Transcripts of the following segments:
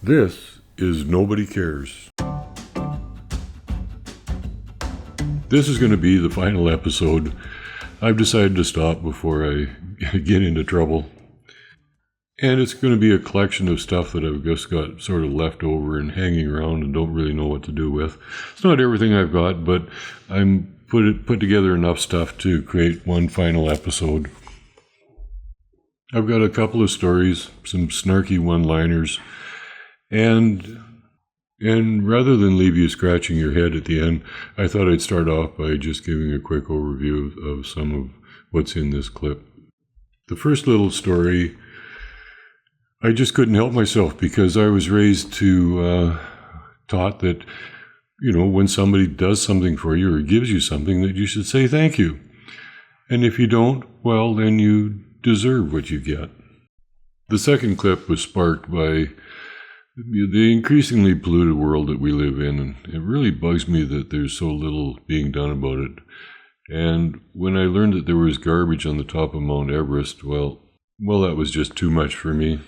This is Nobody Cares. This is going to be the final episode. I've decided to stop before I get into trouble. And it's going to be a collection of stuff that I've just got sort of left over and hanging around and don't really know what to do with. It's not everything I've got, but I'm put together enough stuff to create one final episode. I've got a couple of stories, some snarky one-liners, and rather than leave you scratching your head at the end, I thought I'd start off by just giving a quick overview of some of what's in this clip. The first little story, I just couldn't help myself because I was raised to taught that, when somebody does something for you or gives you something, that you should say thank you. And if you don't, well, then you deserve what you get. The second clip was sparked by the increasingly polluted world that we live in, and it really bugs me that there's so little being done about it. And when I learned that there was garbage on the top of Mount Everest, well, that was just too much for me.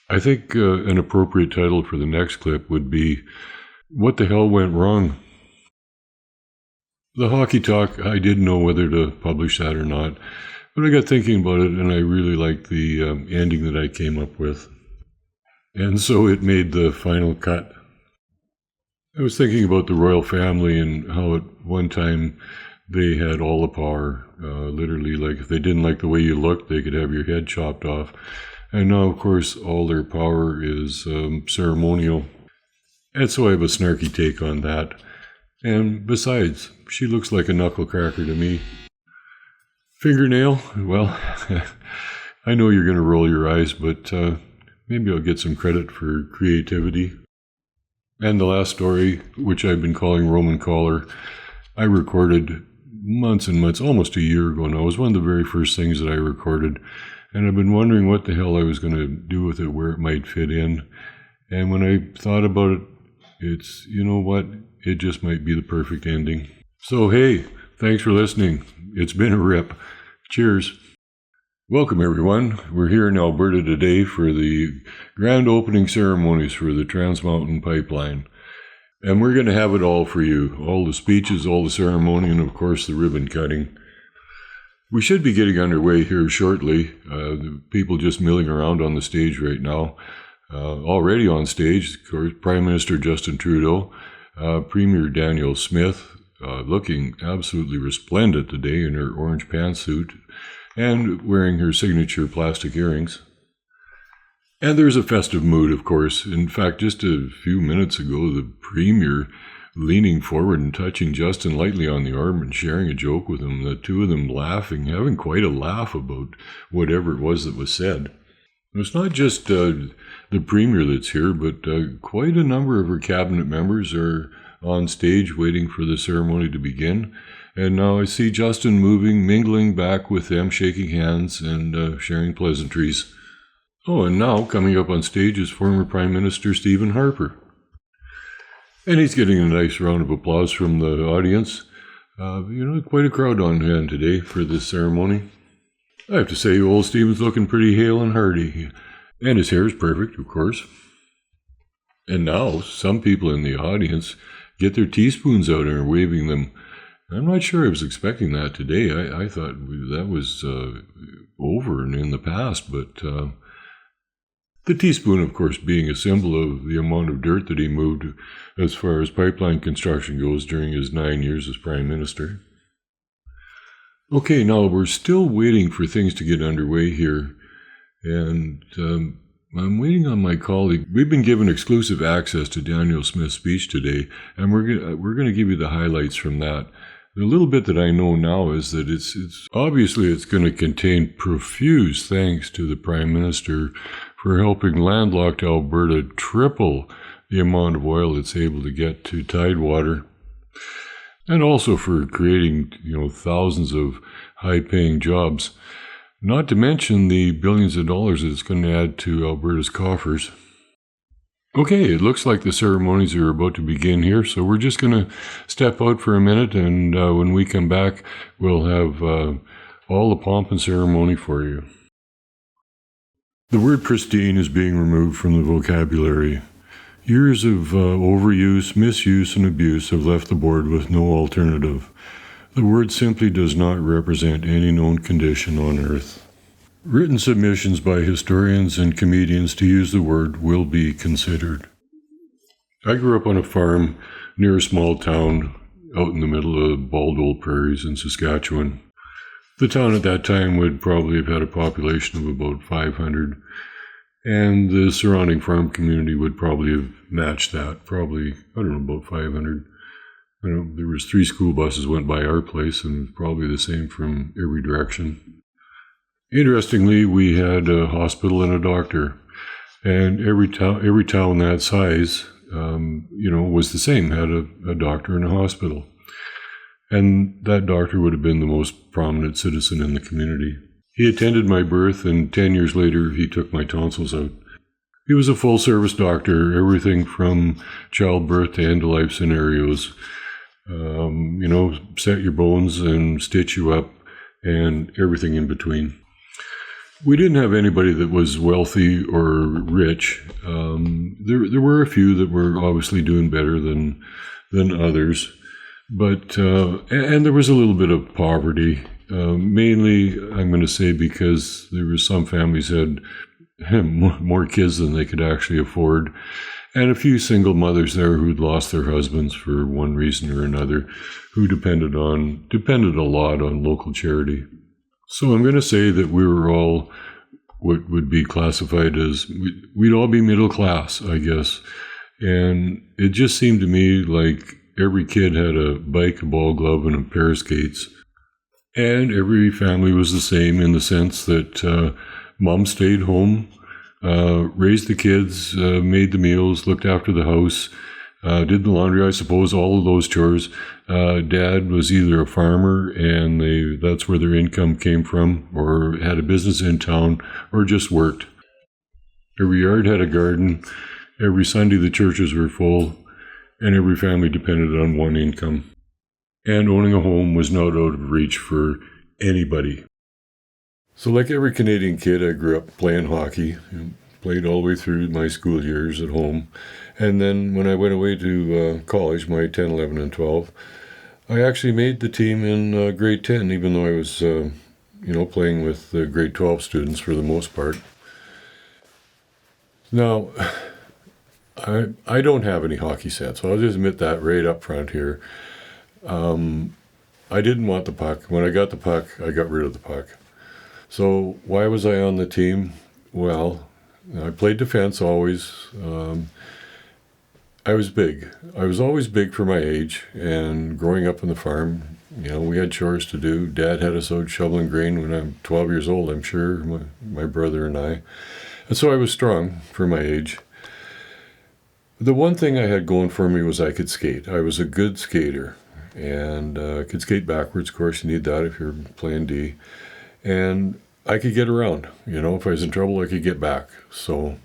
I think an appropriate title for the next clip would be, What the Hell Went Wrong? The hockey talk, I didn't know whether to publish that or not, but I got thinking about it, and I really liked the ending that I came up with. And so it made the final cut. I was thinking about the royal family and how at one time they had all the power. Literally, like if they didn't like the way you looked, they could have your head chopped off. And now, of course, all their power is ceremonial. And so I have a snarky take on that. And besides, she looks like a knuckle cracker to me. Fingernail? Well, I know you're going to roll your eyes, but maybe I'll get some credit for creativity. And the last story, which I've been calling Roman Collar, I recorded months and months, almost a year ago now. It was one of the very first things that I recorded. And I've been wondering what the hell I was going to do with it, where it might fit in. And when I thought about it, it's, it just might be the perfect ending. So, hey, thanks for listening. It's been a rip. Cheers. Welcome, everyone. We're here in Alberta today for the grand opening ceremonies for the Trans Mountain Pipeline. And we're going to have it all for you. All the speeches, all the ceremony, and of course the ribbon cutting. We should be getting underway here shortly. The people just milling around on the stage right now. Already on stage, of course, Prime Minister Justin Trudeau, Premier Danielle Smith, looking absolutely resplendent today in her orange pantsuit, and wearing her signature plastic earrings. And there's a festive mood, of course. In fact, just a few minutes ago, the Premier leaning forward and touching Justin lightly on the arm and sharing a joke with him, the two of them laughing, having quite a laugh about whatever it was that was said. It's not just the Premier that's here, but quite a number of her cabinet members are on stage waiting for the ceremony to begin. And now I see Justin moving, mingling back with them, shaking hands and sharing pleasantries. Oh, and now coming up on stage is former Prime Minister Stephen Harper. And he's getting a nice round of applause from the audience. Quite a crowd on hand today for this ceremony. I have to say, old Stephen's looking pretty hale and hearty. And his hair is perfect, of course. And now some people in the audience get their teaspoons out and are waving them. I'm not sure I was expecting that today. I thought that was over and in the past, but the teaspoon, of course, being a symbol of the amount of dirt that he moved as far as pipeline construction goes during his 9 years as Prime Minister. Okay, now we're still waiting for things to get underway here, and I'm waiting on my colleague. We've been given exclusive access to Danielle Smith's speech today, and we're going to give you the highlights from that. The little bit that I know now is that it's obviously going to contain profuse thanks to the Prime Minister for helping landlocked Alberta triple the amount of oil it's able to get to Tidewater, and also for creating thousands of high-paying jobs. Not to mention the billions of dollars that it's going to add to Alberta's coffers. Okay, it looks like the ceremonies are about to begin here, so we're just going to step out for a minute, and when we come back, we'll have all the pomp and ceremony for you. The word pristine is being removed from the vocabulary. Years of overuse, misuse, and abuse have left the board with no alternative. The word simply does not represent any known condition on earth. Written submissions by historians and comedians to use the word will be considered. I grew up on a farm near a small town out in the middle of bald old prairies in Saskatchewan. The town at that time would probably have had a population of about 500, and the surrounding farm community would probably have matched that, probably, I don't know, about 500. There was 3 school buses went by our place, and probably the same from every direction. Interestingly, we had a hospital and a doctor, and every town that size, was the same, had a doctor and a hospital. And that doctor would have been the most prominent citizen in the community. He attended my birth, and 10 years later, he took my tonsils out. He was a full-service doctor, everything from childbirth to end-of-life scenarios. Set your bones and stitch you up, and everything in between. We didn't have anybody that was wealthy or rich. There were a few that were obviously doing better than others, but and there was a little bit of poverty. Mainly, I'm going to say, because there were some families that had more kids than they could actually afford, and a few single mothers there who'd lost their husbands for one reason or another, who depended a lot on local charity. So I'm going to say that we were all what would be classified as, we'd all be middle class, I guess. And it just seemed to me like every kid had a bike, a ball glove, and a pair of skates. And every family was the same in the sense that mom stayed home, raised the kids, made the meals, looked after the house, did the laundry, I suppose, all of those chores. Dad was either a farmer, and that's where their income came from, or had a business in town, or just worked. Every yard had a garden. Every Sunday the churches were full, and every family depended on one income. And owning a home was not out of reach for anybody. So like every Canadian kid, I grew up playing hockey, played all the way through my school years at home. And then when I went away to college, my 10, 11, and 12, I actually made the team in grade 10, even though I was, playing with grade 12 students for the most part. Now, I don't have any hockey sense, so I'll just admit that right up front here. I didn't want the puck. When I got the puck, I got rid of the puck. So why was I on the team? Well, I played defense always. I was big. I was always big for my age, and growing up on the farm, we had chores to do. Dad had us out shoveling grain when I'm 12 years old, I'm sure, my brother and I. And so I was strong for my age. The one thing I had going for me was I could skate. I was a good skater, and could skate backwards. Of course, you need that if you're playing D. And I could get around. If I was in trouble, I could get back. So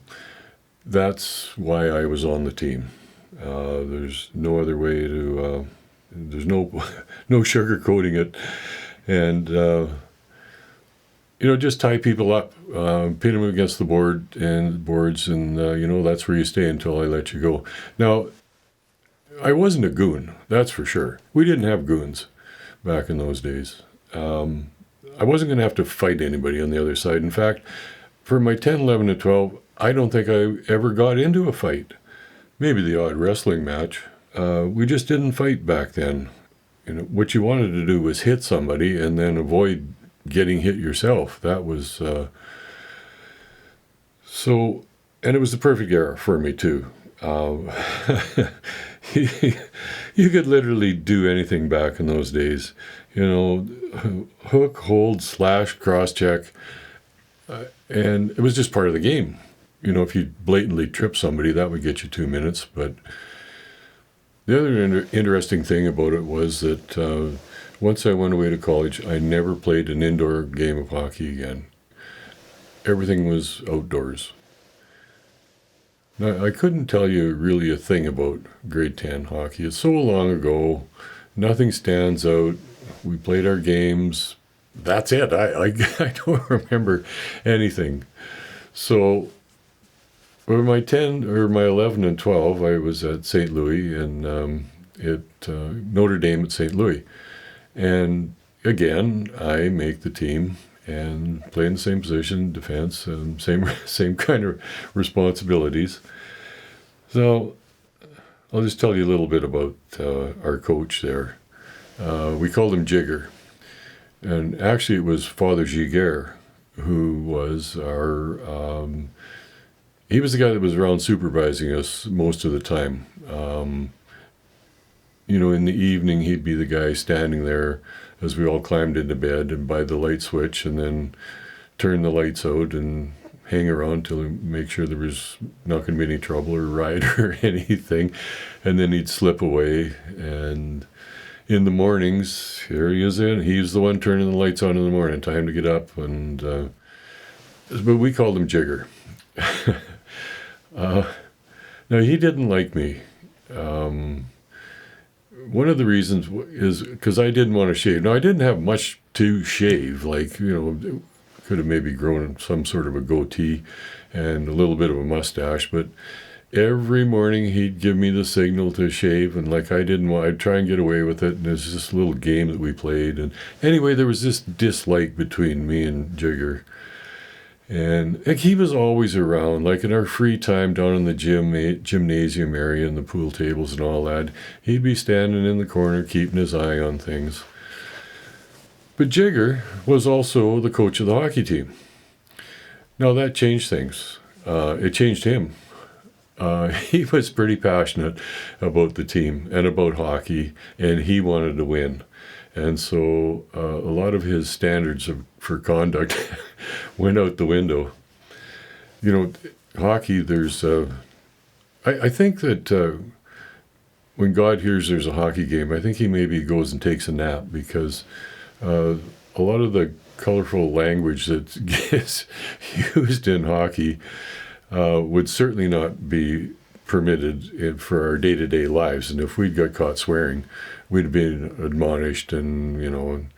that's why I was on the team. There's no other way to, there's no sugarcoating it. And, just tie people up, pin them against the boards, and that's where you stay until I let you go. Now, I wasn't a goon, that's for sure. We didn't have goons back in those days. I wasn't going to have to fight anybody on the other side. In fact, for my 10, 11, and 12, I don't think I ever got into a fight. Maybe the odd wrestling match. We just didn't fight back then. What you wanted to do was hit somebody and then avoid getting hit yourself. That was so, and it was the perfect era for me too. You could literally do anything back in those days. Hook, hold, slash, cross check, and it was just part of the game. If you blatantly trip somebody, that would get you 2 minutes. But the other interesting thing about it was that once I went away to college, I never played an indoor game of hockey again. Everything was outdoors. Now, I couldn't tell you really a thing about grade 10 hockey. It's so long ago. Nothing stands out. We played our games. That's it. I don't remember anything. So Or my 10 or my 11 and 12, I was at St. Louis and at Notre Dame at St. Louis. And again, I make the team and play in the same position, defense, and same kind of responsibilities. So I'll just tell you a little bit about our coach there. We called him Jigger. And actually it was Father Giguère who was he was the guy that was around supervising us most of the time. In the evening, he'd be the guy standing there as we all climbed into bed and by the light switch and then turn the lights out and hang around till we make sure there was not going to be any trouble or riot or anything. And then he'd slip away. And in the mornings, here he is he's the one turning the lights on in the morning, time to get up. And but we called him Jigger. Now, he didn't like me. One of the reasons is because I didn't want to shave. Now, I didn't have much to shave. Could have maybe grown some sort of a goatee and a little bit of a mustache. But every morning he'd give me the signal to shave. And I'd try and get away with it. And it was this little game that we played. And anyway, there was this dislike between me and Jigger. And he was always around, like in our free time down in the gymnasium area and the pool tables and all that. He'd be standing in the corner keeping his eye on things. But Jigger was also the coach of the hockey team. Now that changed things. It changed him. He was pretty passionate about the team and about hockey, and he wanted to win. And so a lot of his standards for conduct went out the window. Hockey, there's... I think that when God hears there's a hockey game, I think he maybe goes and takes a nap because a lot of the colorful language that gets used in hockey would certainly not be permitted for our day-to-day lives. And if we'd got caught swearing, we'd have been admonished and,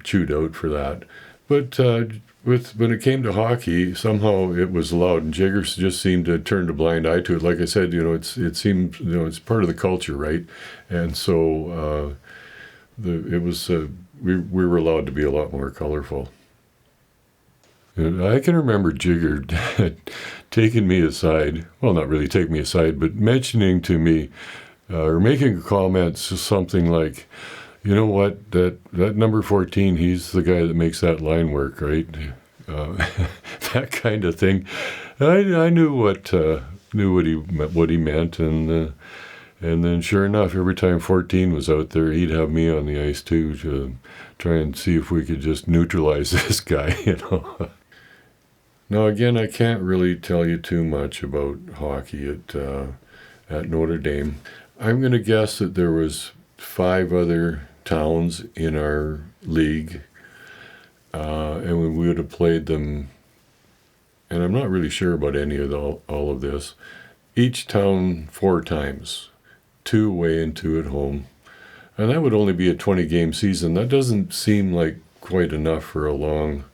chewed out for that. But when it came to hockey, somehow it was allowed, and Jigger just seemed to turn a blind eye to it. Like I said, it seemed, it's part of the culture, right? And so we were allowed to be a lot more colorful. And I can remember Jigger taking me aside, well, not really taking me aside, but mentioning to me, or making comments to something like, you know what, that number 14, he's the guy that makes that line work, right? That kind of thing. And I knew what he meant, and then sure enough, every time 14 was out there, he'd have me on the ice too to try and see if we could just neutralize this guy, Now again, I can't really tell you too much about hockey at Notre Dame. I'm going to guess that there was 5 other towns in our league, and we would have played them, and I'm not really sure about any of all of this, each town 4 times, 2 away and 2 at home. And that would only be a 20-game season. That doesn't seem like quite enough for a long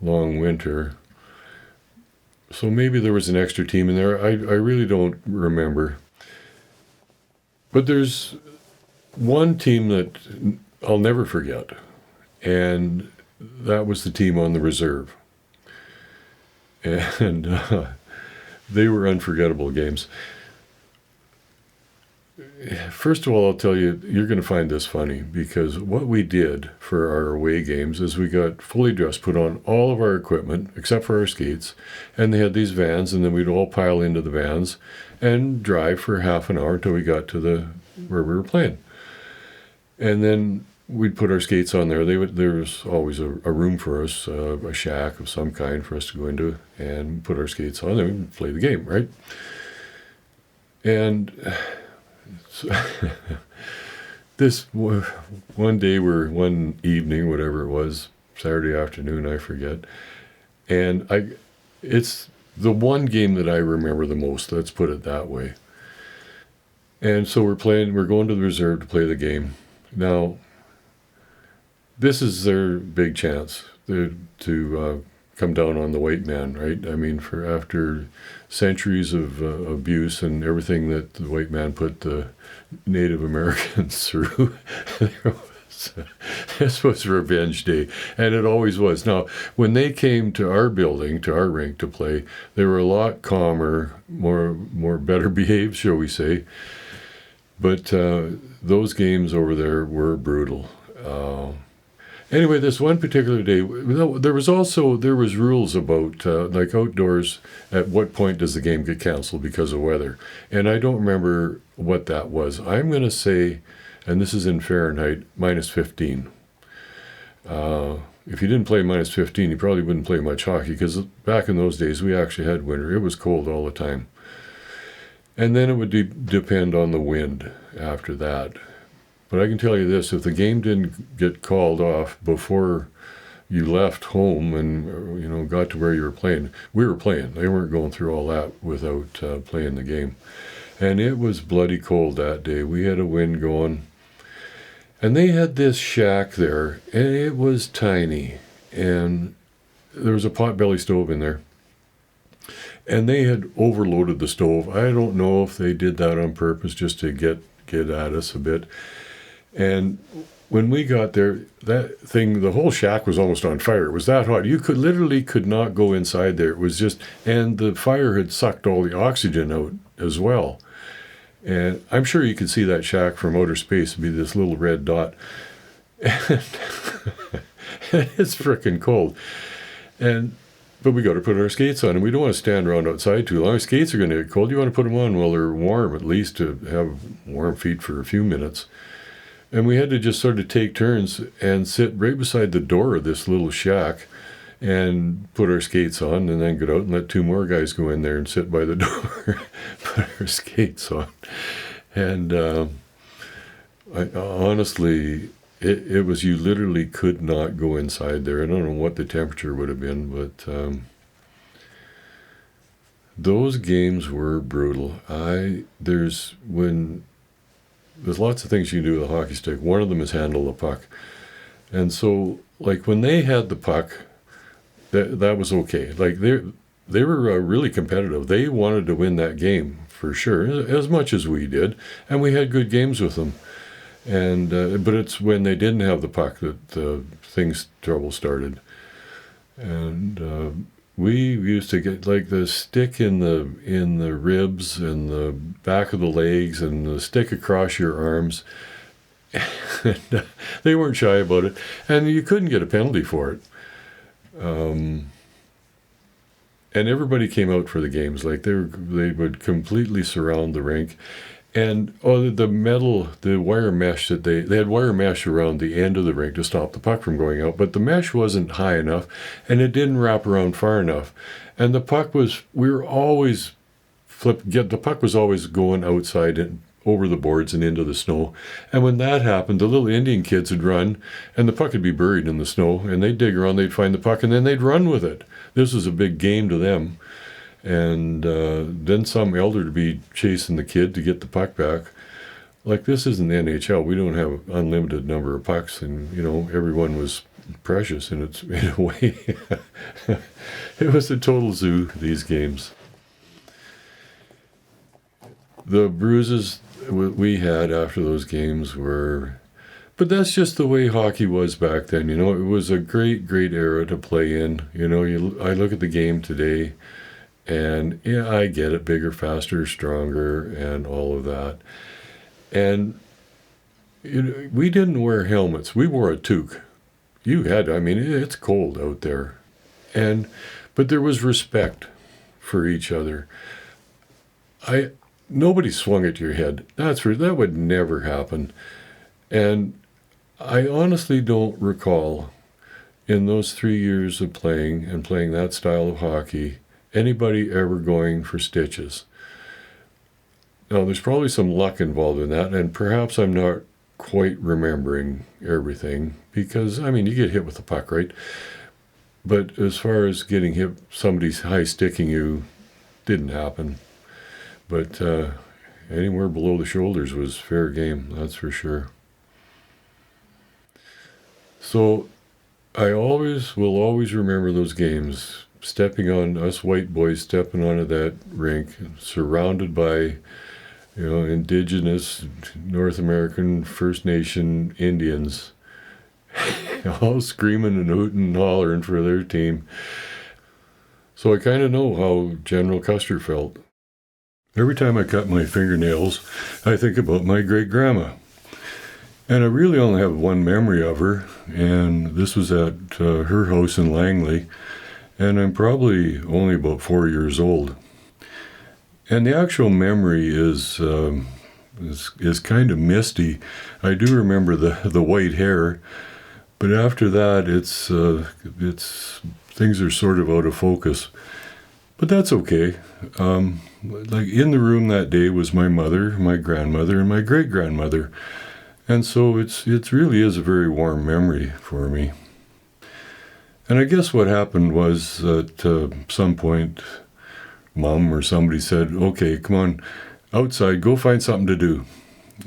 winter. So maybe there was an extra team in there. I really don't remember. But there's one team that I'll never forget, and that was the team on the reserve. And they were unforgettable games. First of all, I'll tell you, you're going to find this funny, because what we did for our away games is we got fully dressed, put on all of our equipment, except for our skates, and they had these vans, and then we'd all pile into the vans and drive for half an hour until we got to where we were playing. And then we'd put our skates on there. There was always a room for us, a shack of some kind for us to go into, and put our skates on, and we'd play the game, right? And so this one evening, whatever it was, Saturday afternoon, I forget, and it's the one game that I remember the most, let's put it that way. And so we're going to the reserve to play the game. Now, this is their big chance to come down on the white man, right? I mean, for after centuries of abuse and everything that the white man put the Native Americans through, this was Revenge Day, and it always was. Now, when they came to our building, to our rink to play, they were a lot calmer, more better behaved, shall we say. But those games over there were brutal. Anyway, this one particular day, there was rules about like outdoors. At what point does the game get canceled because of weather? And I don't remember what that was. I'm going to say, and this is in Fahrenheit, -15. If you didn't play -15, you probably wouldn't play much hockey, because back in those days we actually had winter. It was cold all the time. And then it would depend on the wind after that. But I can tell you this, if the game didn't get called off before you left home and got to where you were playing, we were playing. They weren't going through all that without playing the game. And it was bloody cold that day. We had a wind going. And they had this shack there, and it was tiny. And there was a potbelly stove in there. And they had overloaded the stove. I don't know if they did that on purpose just to get at us a bit. And when we got there, that thing, the whole shack was almost on fire. It was that hot. You literally could not go inside there. It was just, and the fire had sucked all the oxygen out as well. And I'm sure you could see that shack from outer space. It'd be this little red dot. And it's freaking cold. But we got to put our skates on, and we don't want to stand around outside too long. Skates are going to get cold. You want to put them on while they're warm, at least to have warm feet for a few minutes. And we had to just sort of take turns and sit right beside the door of this little shack and put our skates on, and then get out and let two more guys go in there and sit by the door, put our skates on. And honestly, it was, you literally could not go inside there. I don't know what the temperature would have been, but those games were brutal. There's lots of things you can do with a hockey stick. One of them is handle the puck. And so, like, when they had the puck, that was okay. Like, they were really competitive. They wanted to win that game for sure, as much as we did, and we had good games with them. And but it's when they didn't have the puck that trouble started. And we used to get like the stick in the ribs and the back of the legs and the stick across your arms. And they weren't shy about it, and you couldn't get a penalty for it. And everybody came out for the games. Like they would completely surround the rink. And the wire mesh that they had wire mesh around the end of the rink to stop the puck from going out, but the mesh wasn't high enough, and it didn't wrap around far enough. And the puck was the puck was always going outside and over the boards and into the snow. And when that happened, the little Indian kids would run, and the puck would be buried in the snow, and they'd dig around, they'd find the puck, and then they'd run with it. This was a big game to them. And then some elder to be chasing the kid to get the puck back. Like, this isn't the NHL. We don't have an unlimited number of pucks, and everyone was precious in a way. It was a total zoo, these games. The bruises we had after those games but that's just the way hockey was back then. It was a great, great era to play in. I look at the game today, and yeah, I get it, bigger, faster, stronger, and all of that. And we didn't wear helmets. We wore a toque. It's cold out there. But there was respect for each other. Nobody swung at your head. That would never happen. And I honestly don't recall, in those 3 years of playing that style of hockey, anybody ever going for stitches. Now, there's probably some luck involved in that, and perhaps I'm not quite remembering everything, because, you get hit with the puck, right? But as far as getting hit, somebody's high sticking you, didn't happen. But anywhere below the shoulders was fair game, that's for sure. So I will always remember those games. Stepping on us white boys, stepping onto that rink, surrounded by indigenous North American First Nation Indians, all screaming and hooting and hollering for their team. So I kind of know how General Custer felt. Every time I cut my fingernails, I think about my great-grandma. And I really only have one memory of her, and this was at her house in Langley, and I'm probably only about 4 years old. And the actual memory is kind of misty. I do remember the white hair, but after that, it's things are sort of out of focus. But that's okay. Like in the room that day was my mother, my grandmother, and my great-grandmother. And so it really is a very warm memory for me. And I guess what happened was at some point, Mom or somebody said, okay, come on, outside, go find something to do.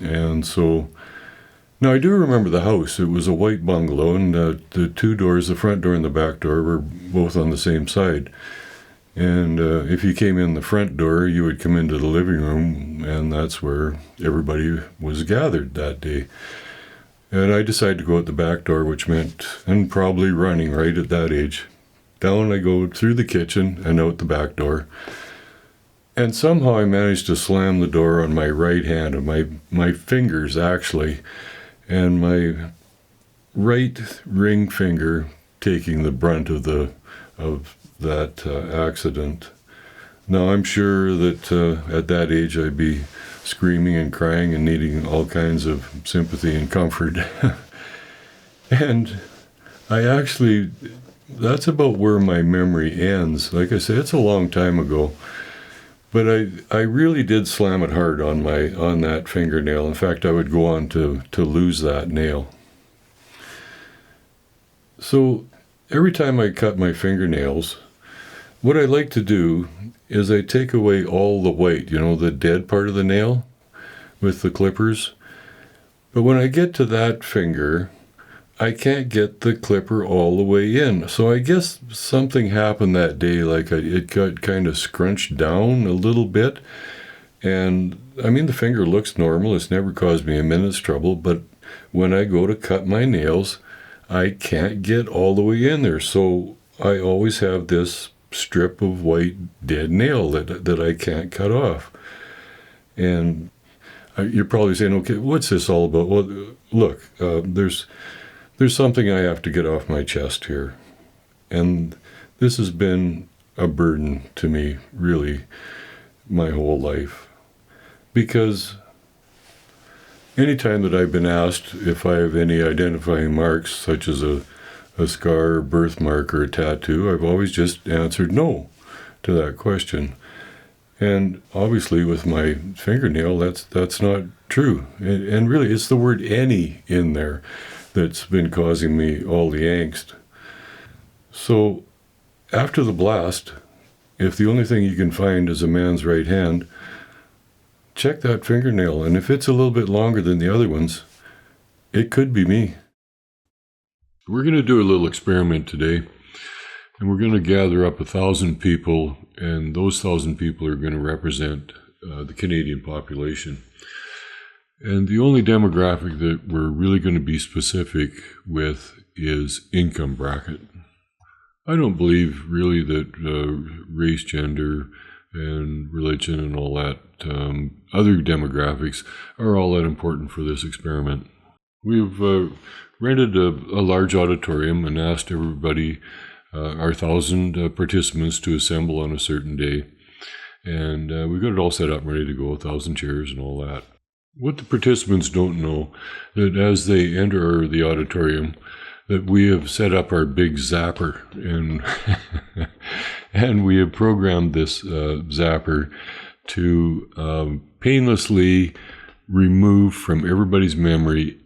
And so, now I do remember the house. It was a white bungalow, and the two doors, the front door and the back door, were both on the same side. And if you came in the front door, you would come into the living room, and that's where everybody was gathered that day. And I decided to go out the back door, which meant, and probably running right at that age. Down I go through the kitchen and out the back door. And somehow I managed to slam the door on my right hand, and my fingers actually, and my right ring finger taking the brunt of that accident. Now, I'm sure that at that age I'd be screaming and crying and needing all kinds of sympathy and comfort. And that's about where my memory ends. Like I say, it's a long time ago. But I really did slam it hard on that fingernail. In fact, I would go on to lose that nail. So every time I cut my fingernails, what I like to do is I take away all the white, the dead part of the nail with the clippers. But when I get to that finger, I can't get the clipper all the way in. So I guess something happened that day, like it got kind of scrunched down a little bit. And I mean, the finger looks normal. It's never caused me a minute's trouble. But when I go to cut my nails, I can't get all the way in there. So I always have this strip of white dead nail that I can't cut off. And you're probably saying, okay, what's this all about? Well, look, there's something I have to get off my chest here. And this has been a burden to me, really, my whole life. Because anytime that I've been asked if I have any identifying marks, such as a scar, a birthmark, or a tattoo, I've always just answered no to that question. And obviously with my fingernail, that's not true. And really, it's the word any in there that's been causing me all the angst. So after the blast, if the only thing you can find is a man's right hand, check that fingernail. And if it's a little bit longer than the other ones, it could be me. We're going to do a little experiment today, and we're going to gather up 1,000 people, and those 1,000 people are going to represent the Canadian population. And the only demographic that we're really going to be specific with is income bracket. I don't believe really that race, gender, and religion and all that, other demographics are all that important for this experiment. We've rented a large auditorium and asked everybody, our 1,000 participants, to assemble on a certain day. And we got it all set up, ready to go, 1,000 chairs and all that. What the participants don't know, that as they enter the auditorium, that we have set up our big zapper, and and we have programmed this zapper to painlessly remove from everybody's memory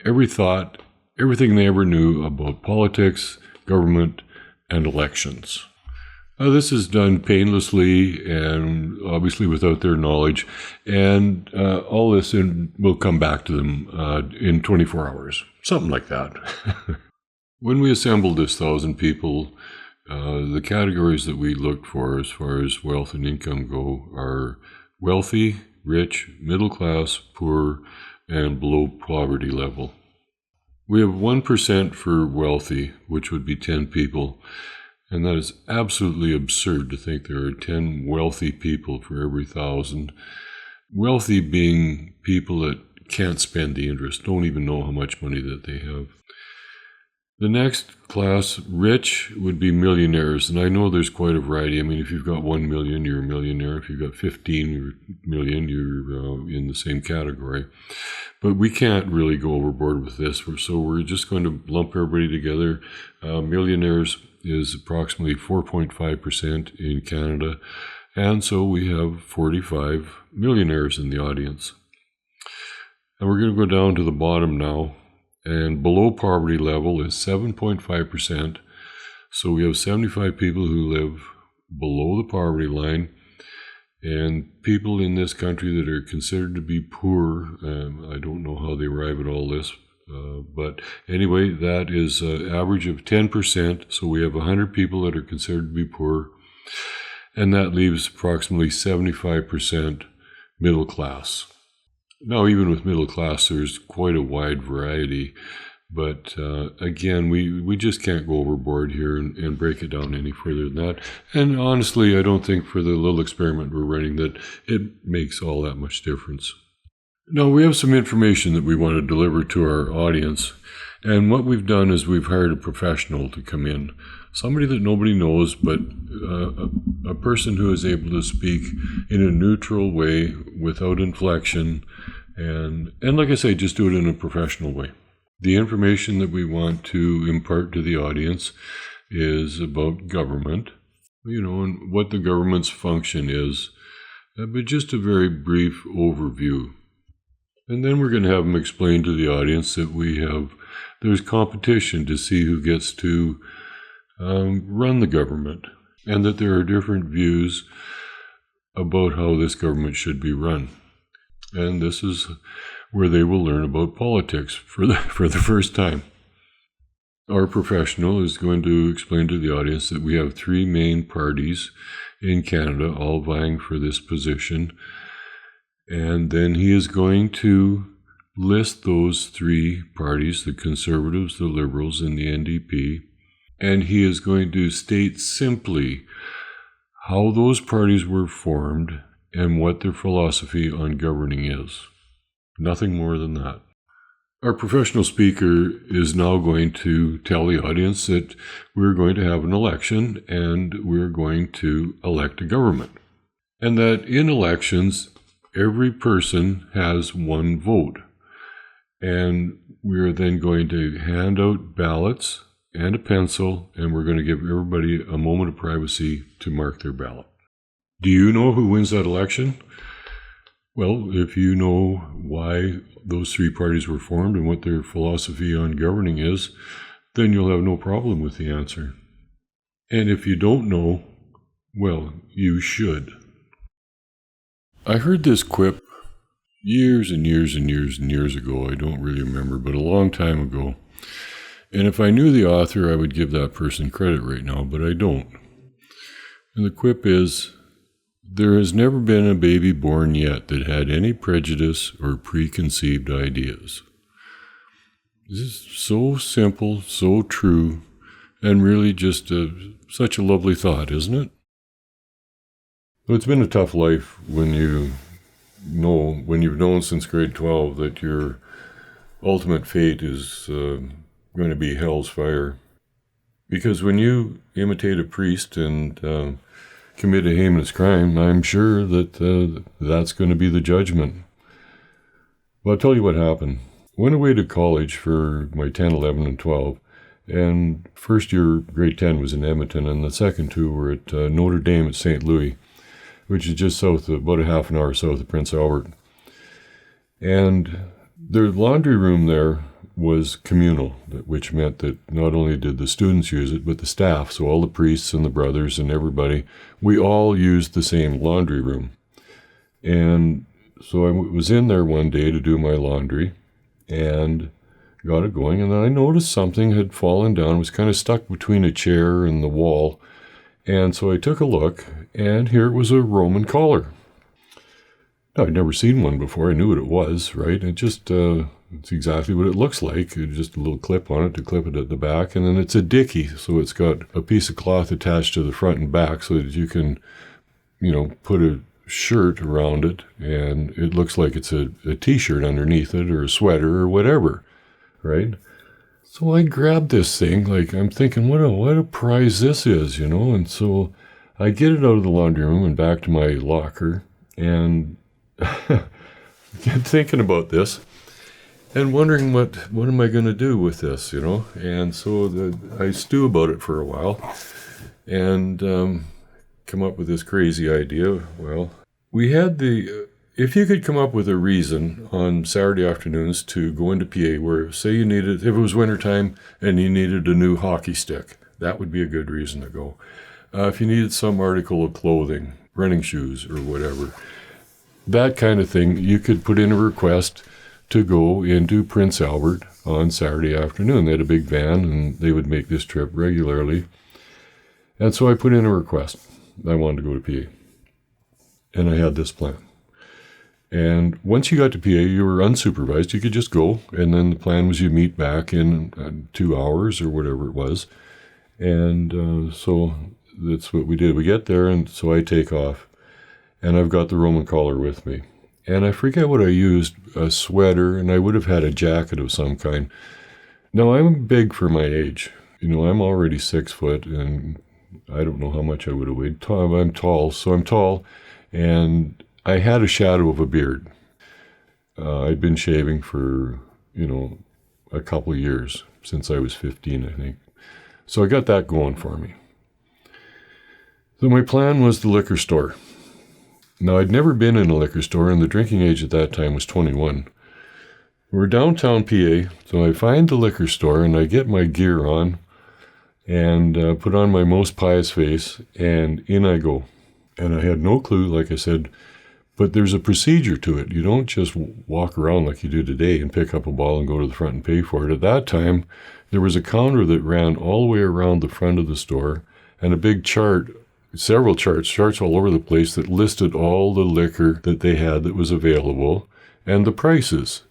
every thought, everything they ever knew about politics, government, and elections. This is done painlessly and obviously without their knowledge, and all this will come back to them in 24 hours, something like that. When we assembled this 1,000 people, the categories that we looked for as far as wealth and income go are wealthy, rich, middle class, poor, and below poverty level. We have 1% for wealthy, which would be 10 people, and that is absolutely absurd to think there are 10 wealthy people for every 1,000. Wealthy being people that can't spend the interest, don't even know how much money that they have. The next class, rich, would be millionaires, and I know there's quite a variety. I mean, if you've got 1 million, you're a millionaire. If you've got 15 million, you're in the same category. But we can't really go overboard with this, so we're just going to lump everybody together. Millionaires is approximately 4.5% in Canada, and so we have 45 millionaires in the audience. And we're going to go down to the bottom now. And below poverty level is 7.5%. So we have 75 people who live below the poverty line. And people in this country that are considered to be poor, I don't know how they arrive at all this. But anyway, that is an average of 10%. So we have 100 people that are considered to be poor. And that leaves approximately 75% middle class. Now, even with middle class, there's quite a wide variety, but again, we just can't go overboard here and break it down any further than that. And honestly, I don't think for the little experiment we're running that it makes all that much difference. Now, we have some information that we want to deliver to our audience, and what we've done is we've hired a professional to come in, somebody that nobody knows, but a person who is able to speak in a neutral way without inflection, and like I say, just do it in a professional way. The information that we want to impart to the audience is about government, and what the government's function is, but just a very brief overview. And then we're going to have them explain to the audience that there's competition to see who gets to run the government, and that there are different views about how this government should be run. And this is where they will learn about politics for the first time. Our professional is going to explain to the audience that we have 3 main parties in Canada, all vying for this position. And then he is going to list those 3 parties, the Conservatives, the Liberals, and the NDP. And he is going to state simply how those parties were formed and what their philosophy on governing is. Nothing more than that. Our professional speaker is now going to tell the audience that we're going to have an election and we're going to elect a government. And that in elections, every person has 1 vote. And we're then going to hand out ballots and a pencil, and we're going to give everybody a moment of privacy to mark their ballot. Do you know who wins that election? Well, if you know why those 3 parties were formed and what their philosophy on governing is, then you'll have no problem with the answer. And if you don't know, well, you should. I heard this quip years and years and years and years ago. I don't really remember, but a long time ago. And if I knew the author, I would give that person credit right now, but I don't. And the quip is, there has never been a baby born yet that had any prejudice or preconceived ideas. This is so simple, so true, and really just such a lovely thought, isn't it? So it's been a tough life when you've known since grade 12 that your ultimate fate is going to be hell's fire. Because when you imitate a priest and commit a heinous crime, I'm sure that that's going to be the judgment. Well, I'll tell you what happened. Went away to college for my 10, 11, and 12. And first year, grade 10 was in Edmonton, and the second 2 were at Notre Dame at St. Louis, which is just about a half an hour south of Prince Albert. And their laundry room there was communal, which meant that not only did the students use it, but the staff, so all the priests and the brothers and everybody, we all used the same laundry room. And so I was in there one day to do my laundry, and got it going, and then I noticed something had fallen down. It was kind of stuck between a chair and the wall. And so I took a look, and here it was a Roman collar. Now, I'd never seen one before. I knew what it was, right? It's exactly what it looks like. It's just a little clip on it to clip it at the back. And then it's a dicky, so it's got a piece of cloth attached to the front and back so that you can, put a shirt around it, and it looks like it's a t-shirt underneath it or a sweater or whatever, right? So I grabbed this thing, like I'm thinking, what a prize this is, And so I get it out of the laundry room and back to my locker, and get thinking about this and wondering what am I going to do with this, And so I stew about it for a while and come up with this crazy idea. Well, we had if you could come up with a reason on Saturday afternoons to go into PA where, say if it was wintertime and you needed a new hockey stick, that would be a good reason to go. If you needed some article of clothing, running shoes or whatever, that kind of thing, you could put in a request to go into Prince Albert on Saturday afternoon. They had a big van and they would make this trip regularly. And so I put in a request. I wanted to go to PA. And I had this plan. And once you got to PA, you were unsupervised. You could just go. And then the plan was you meet back in 2 hours or whatever it was. And so that's what we did. We get there, and so I take off. And I've got the Roman collar with me. And I forget what I used, a sweater, and I would have had a jacket of some kind. Now, I'm big for my age. I'm already 6 foot, and I don't know how much I would have weighed. I'm tall, so I'm tall. And I had a shadow of a beard. I'd been shaving for, a couple of years, since I was 15, I think. So I got that going for me. So my plan was the liquor store. Now, I'd never been in a liquor store, and the drinking age at that time was 21. We're downtown PA, so I find the liquor store, and I get my gear on, and put on my most pious face, and in I go. And I had no clue, like I said, but there's a procedure to it. You don't just walk around like you do today and pick up a bottle and go to the front and pay for it. At that time, there was a counter that ran all the way around the front of the store, and a big chart, several charts all over the place that listed all the liquor that they had that was available and the prices.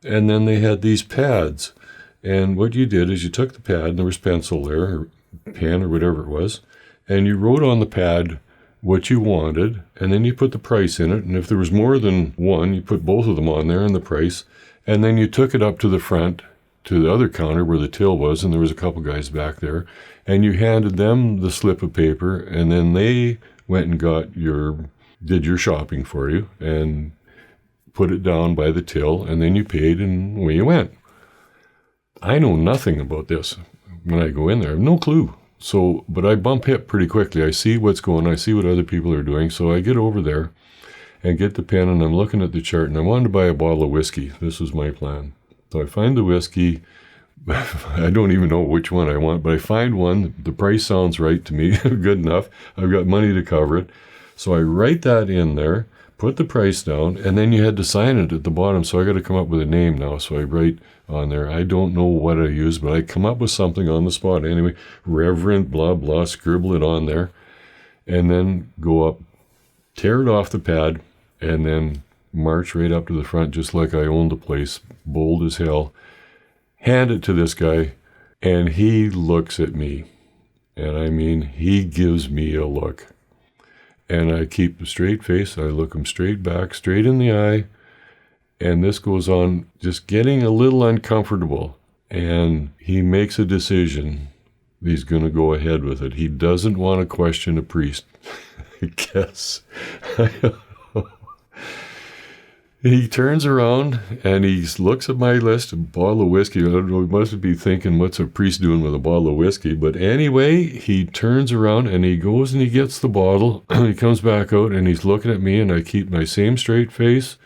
And then they had these pads. And what you did is you took the pad, and there was pencil there, or pen or whatever it was, and you wrote on the pad what you wanted, and then you put the price in it. And if there was more than one, you put both of them on there and the price. And then you took it up to the front, to the other counter where the till was, and there was a couple guys back there, and you handed them the slip of paper, and then they went and did your shopping for you, and put it down by the till, and then you paid, and away you went. I know nothing about this when I go in there. I have no clue. So, but I bump hip pretty quickly. I see what's going on. I see what other people are doing. So I get over there and get the pen, and I'm looking at the chart, and I wanted to buy a bottle of whiskey. This was my plan. So I find the whiskey. I don't even know which one I want, but I find one. The price sounds right to me, good enough. I've got money to cover it. So I write that in there, put the price down, and then you had to sign it at the bottom. So I got to come up with a name now. So I write on there. I don't know what I use, but I come up with something on the spot. Anyway, Reverend, blah, blah, scribble it on there, and then go up, tear it off the pad, and then march right up to the front just like I owned the place, bold as hell, hand it to this guy, and he looks at me. And I mean, he gives me a look. And I keep a straight face. I look him straight back, straight in the eye. And this goes on, just getting a little uncomfortable. And he makes a decision. He's going to go ahead with it. He doesn't want to question a priest, I guess. He turns around and he looks at my list, a bottle of whiskey. I don't know, he must be thinking, what's a priest doing with a bottle of whiskey? But anyway, he turns around and he goes and he gets the bottle. He comes back out and he's looking at me, and I keep my same straight face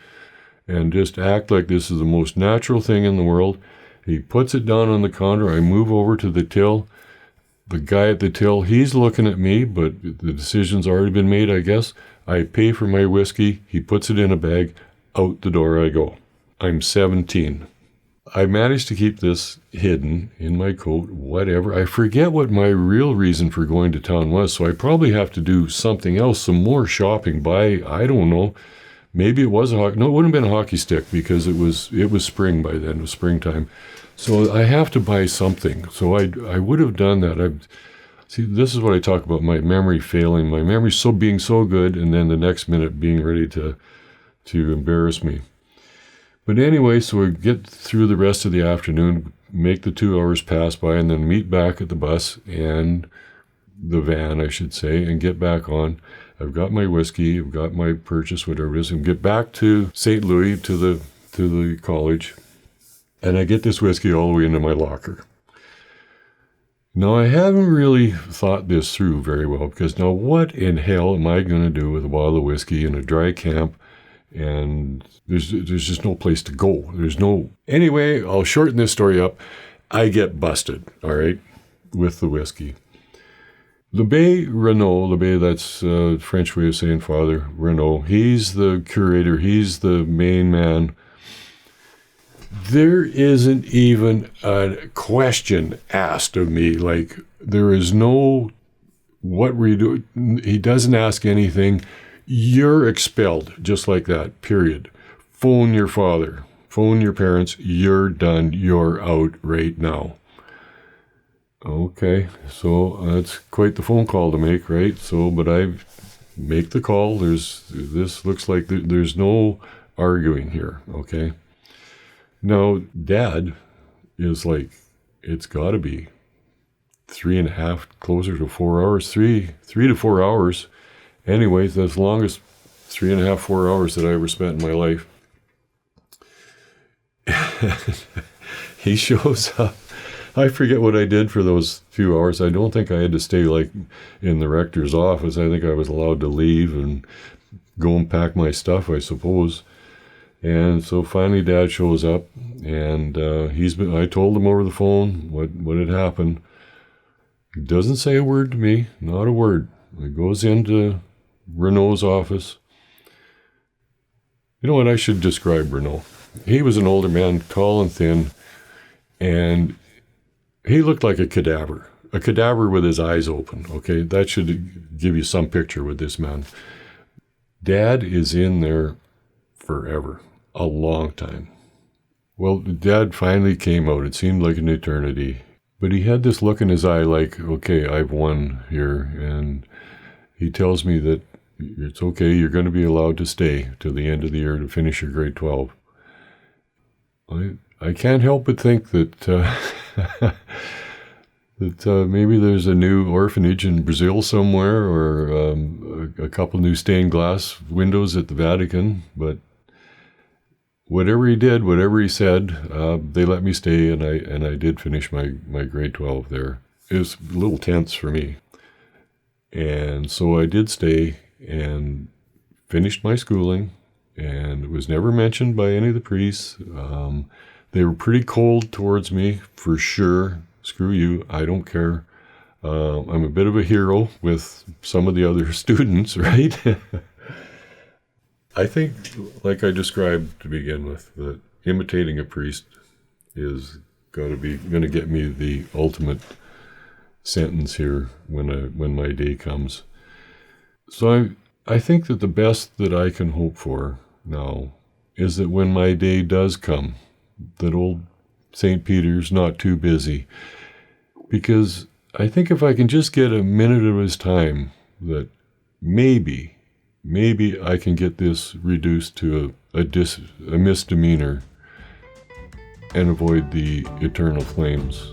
and just act like this is the most natural thing in the world. He puts it down on the counter. I move over to the till. The guy at the till, he's looking at me, but the decision's already been made, I guess. I pay for my whiskey. He puts it in a bag. Out the door I go. I'm 17. I managed to keep this hidden in my coat, whatever. I forget what my real reason for going to town was, so I probably have to do something else, some more shopping, buy, I don't know, maybe it was a hockey, no, it wouldn't have been a hockey stick because it was spring by then, it was springtime. So I have to buy something. So I would have done that. See, this is what I talk about, my memory failing, my memory being so good, and then the next minute being ready to embarrass me. But anyway, so we get through the rest of the afternoon, make the 2 hours pass by, and then meet back at the bus and the van, I should say, and get back on. I've got my whiskey, I've got my purchase, whatever it is, and get back to St. Louis, to the college, and I get this whiskey all the way into my locker. Now, I haven't really thought this through very well, because now what in hell am I going to do with a bottle of whiskey in a dry camp? And there's just no place to go. Anyway, I'll shorten this story up. I get busted, all right, with the whiskey. L'Abbé Renaud, L'Abbé, that's French way of saying Father Renaud, he's the curator, he's the main man. There isn't even a question asked of me. Like, there is no, what were you doing? He doesn't ask anything. You're expelled, just like that, period. Phone your father, phone your parents, you're done, you're out right now. Okay, so that's quite the phone call to make, right? So, but I make the call, this looks like there's no arguing here, okay? Now, Dad is like, it's gotta be 3.5, closer to 4 hours, 3 to 4 hours. Anyways, that's the longest 3.5, 4 hours that I ever spent in my life. He shows up. I forget what I did for those few hours. I don't think I had to stay like in the rector's office. I think I was allowed to leave and go and pack my stuff, I suppose. And so finally Dad shows up, and I told him over the phone what had happened. He doesn't say a word to me, not a word. He goes into Renaud's office. You know what? I should describe Renaud. He was an older man, tall and thin, and he looked like a cadaver with his eyes open. Okay, that should give you some picture with this man. Dad is in there forever, a long time. Well, Dad finally came out. It seemed like an eternity, but he had this look in his eye like, okay, I've won here, and he tells me that it's okay, you're going to be allowed to stay till the end of the year to finish your grade 12. I can't help but think that that maybe there's a new orphanage in Brazil somewhere, or a couple new stained glass windows at the Vatican. But whatever he did, whatever he said, they let me stay, and I did finish my grade 12 there. It was a little tense for me. And so I did stay and finished my schooling, and it was never mentioned by any of the priests. They were pretty cold towards me, for sure. Screw you, I don't care. I'm a bit of a hero with some of the other students, right? I think, like I described to begin with, that imitating a priest is going to get me the ultimate sentence here when my day comes. So I think that the best that I can hope for now is that when my day does come, that old St. Peter's not too busy. Because I think if I can just get a minute of his time, that maybe I can get this reduced to a misdemeanor and avoid the eternal flames.